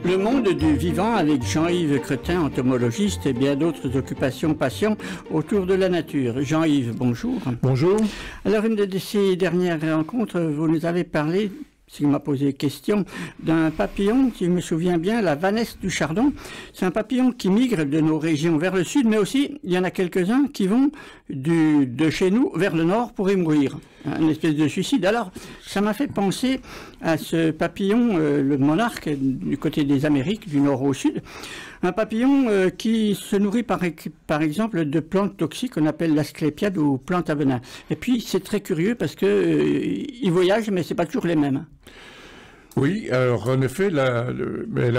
Le monde du vivant avec Jean-Yves Cretin, entomologiste et bien d'autres occupations passion autour de la nature. Jean-Yves, bonjour. Bonjour. Alors, une de ces dernières rencontres, vous nous avez parlé, s'il m'a posé question, d'un papillon, si je me souviens bien, la vanesse du chardon. C'est un papillon qui migre de nos régions vers le sud, mais aussi, il y en a quelques-uns qui vont de chez nous vers le nord pour y mourir. Une espèce de suicide. Alors, ça m'a fait penser à ce papillon, le monarque, du côté des Amériques, du nord au sud. Un papillon qui se nourrit par exemple de plantes toxiques qu'on appelle l'asclépiade ou plantes à venin. Et puis, c'est très curieux parce que il voyage, mais c'est pas toujours les mêmes. Oui, alors en effet, la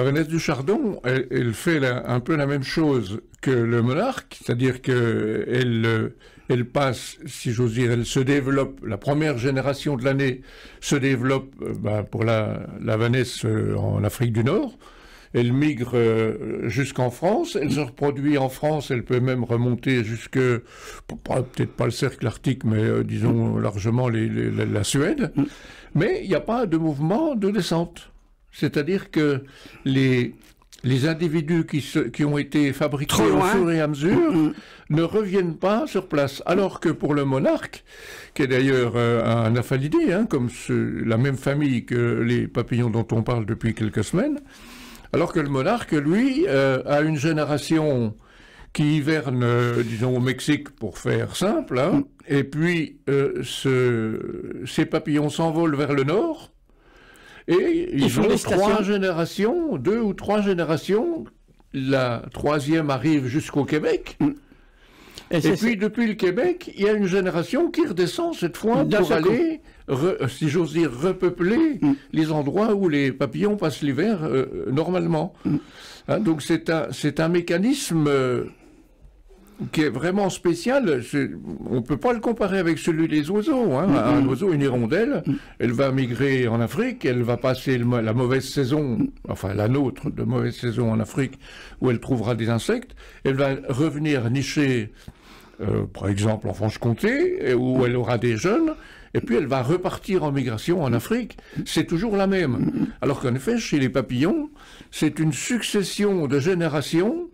vanesse du chardon, elle fait un peu la même chose que le monarque, c'est-à-dire que elle passe, si j'ose dire, elle se développe, la première génération de l'année se développe pour la vanesse en Afrique du Nord. Elle migre jusqu'en France, elle se reproduit en France, elle peut même remonter jusque, peut-être pas le cercle arctique, mais disons largement la Suède. Mais il n'y a pas de mouvement de descente. C'est-à-dire que les individus qui ont été fabriqués au fur et à mesure ne reviennent pas sur place. Alors que pour le monarque, qui est d'ailleurs un aphalidé, comme la même famille que les papillons dont on parle depuis quelques semaines, alors que le monarque, lui, a une génération qui hiverne, disons, au Mexique, pour faire simple, et puis ces papillons s'envolent vers le nord, et ils ont deux ou trois générations, la troisième arrive jusqu'au Québec, et puis depuis le Québec, il y a une génération qui redescend cette fois pour aller, si j'ose dire, repeupler les endroits où les papillons passent l'hiver normalement. Donc c'est un mécanisme qui est vraiment spécial. On ne peut pas le comparer avec celui des oiseaux. Un oiseau, une hirondelle, elle va migrer en Afrique, elle va passer la mauvaise saison, enfin la nôtre de mauvaise saison en Afrique, où elle trouvera des insectes, elle va revenir nicher par exemple en Franche-Comté, où elle aura des jeunes, et puis elle va repartir en migration en Afrique. C'est toujours la même. Alors qu'en effet, chez les papillons, c'est une succession de générations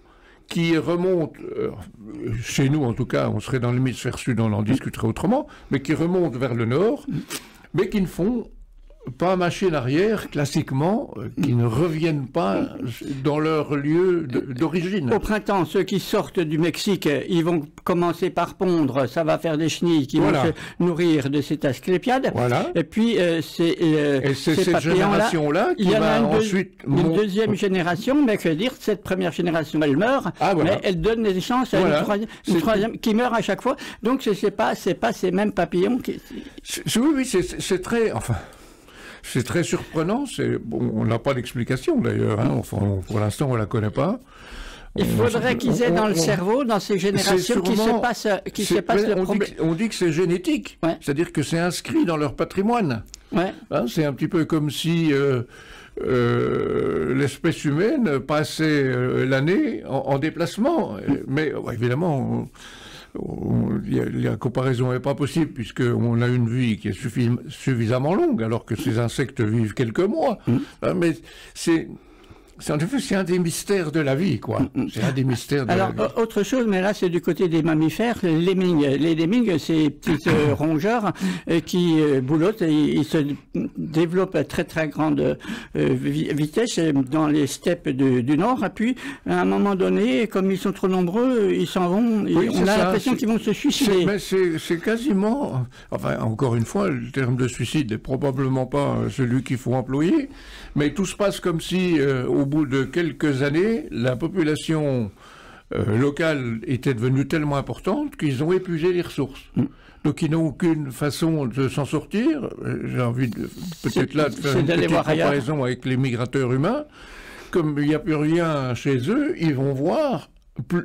qui remonte, chez nous en tout cas, on serait dans l'hémisphère sud, on en discuterait autrement, mais qui remontent vers le nord, mais qui ne font pas machine arrière, classiquement, qui ne reviennent pas dans leur lieu d'origine. Au printemps, ceux qui sortent du Mexique, ils vont commencer par pondre, ça va faire des chenilles qui vont se nourrir de cette asclépiade. Voilà. Et puis, ces cette génération-là qui va ensuite... Une deuxième génération, mais que dire, cette première génération, elle meurt, mais elle donne des chances à une troisième qui meurt à chaque fois. Donc, c'est pas ces mêmes papillons qui... Oui, c'est très... Enfin... C'est très surprenant, on n'a pas d'explication d'ailleurs, enfin, pour l'instant on ne la connaît pas. Il faudrait qu'ils aient dans le cerveau, dans ces générations, qui se passe le problème. On dit que c'est génétique, c'est-à-dire que c'est inscrit dans leur patrimoine. C'est un petit peu comme si l'espèce humaine passait l'année en déplacement, mais évidemment... La comparaison n'est pas possible puisqu'on a une vie qui est suffisamment longue alors que ces insectes vivent quelques mois. Mais en effet, c'est un des mystères de la vie, quoi. C'est un des mystères de la vie. Alors, autre chose, mais là, c'est du côté des mammifères, les lemmings. Les lemmings, c'est petits rongeurs qui boulottent et ils se développent à très très grande vitesse dans les steppes du Nord. Et puis, à un moment donné, comme ils sont trop nombreux, ils s'en vont. On a l'impression qu'ils vont se suicider. Mais c'est quasiment... Enfin, encore une fois, le terme de suicide n'est probablement pas celui qu'il faut employer, mais tout se passe comme si... au bout de quelques années, la population locale était devenue tellement importante qu'ils ont épuisé les ressources. Donc ils n'ont aucune façon de s'en sortir. J'ai envie peut-être là de faire une petite comparaison avec les migrateurs humains. Comme il n'y a plus rien chez eux, ils vont voir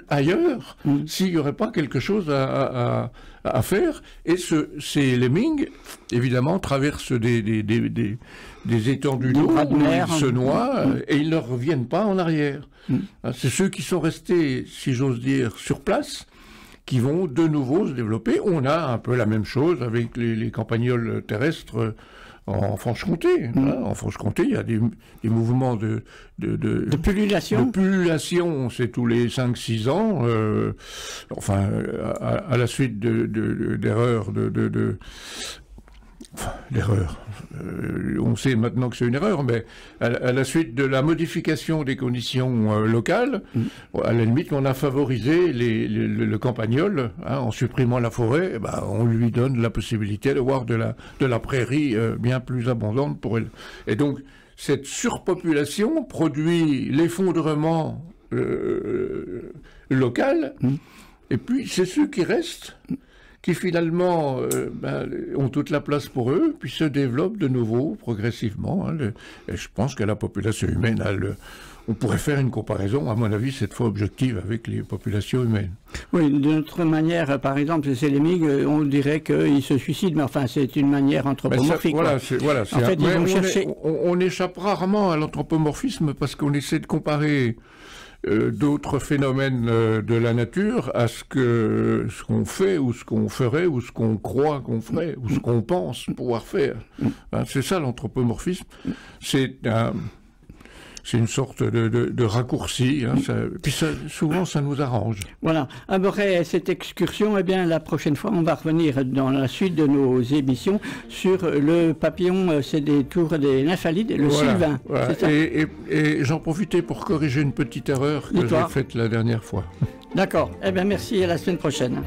ailleurs s'il n'y aurait pas quelque chose à faire. Et ces lemmings, évidemment, traversent des étendues d'eau où ils se noient et ils ne reviennent pas en arrière. C'est ceux qui sont restés, si j'ose dire, sur place, qui vont de nouveau se développer. On a un peu la même chose avec les campagnols terrestres en Franche-Comté. En Franche-Comté, il y a des mouvements de pullulation. De pullulation, c'est tous les 5-6 ans, enfin, à la suite d'erreurs l'erreur. On sait maintenant que c'est une erreur, mais à la suite de la modification des conditions locales, à la limite, on a favorisé le campagnol, en supprimant la forêt, on lui donne la possibilité d'avoir de la prairie bien plus abondante pour elle. Et donc, cette surpopulation produit l'effondrement local, et puis c'est ceux qui restent qui finalement ont toute la place pour eux, puis se développent de nouveau progressivement. Et je pense que la population humaine on pourrait faire une comparaison, à mon avis, cette fois objective, avec les populations humaines. Oui, d'une autre manière, par exemple, chez les MIG, on dirait qu'ils se suicident, mais enfin, c'est une manière anthropomorphique. En fait, ils vont chercher... on échappe rarement à l'anthropomorphisme parce qu'on essaie de comparer d'autres phénomènes de la nature à ce qu'on fait, ou ce qu'on ferait, ou ce qu'on croit qu'on ferait, ou ce qu'on pense pouvoir faire. C'est ça l'anthropomorphisme. C'est une sorte de raccourci, puis souvent ça nous arrange. Voilà. Après cette excursion, eh bien, la prochaine fois, on va revenir dans la suite de nos émissions sur le papillon, c'est des tours des nymphalides, le sylvain. Voilà. Et j'en profitais pour corriger une petite erreur que j'ai faite la dernière fois. D'accord. Eh bien, merci, à la semaine prochaine.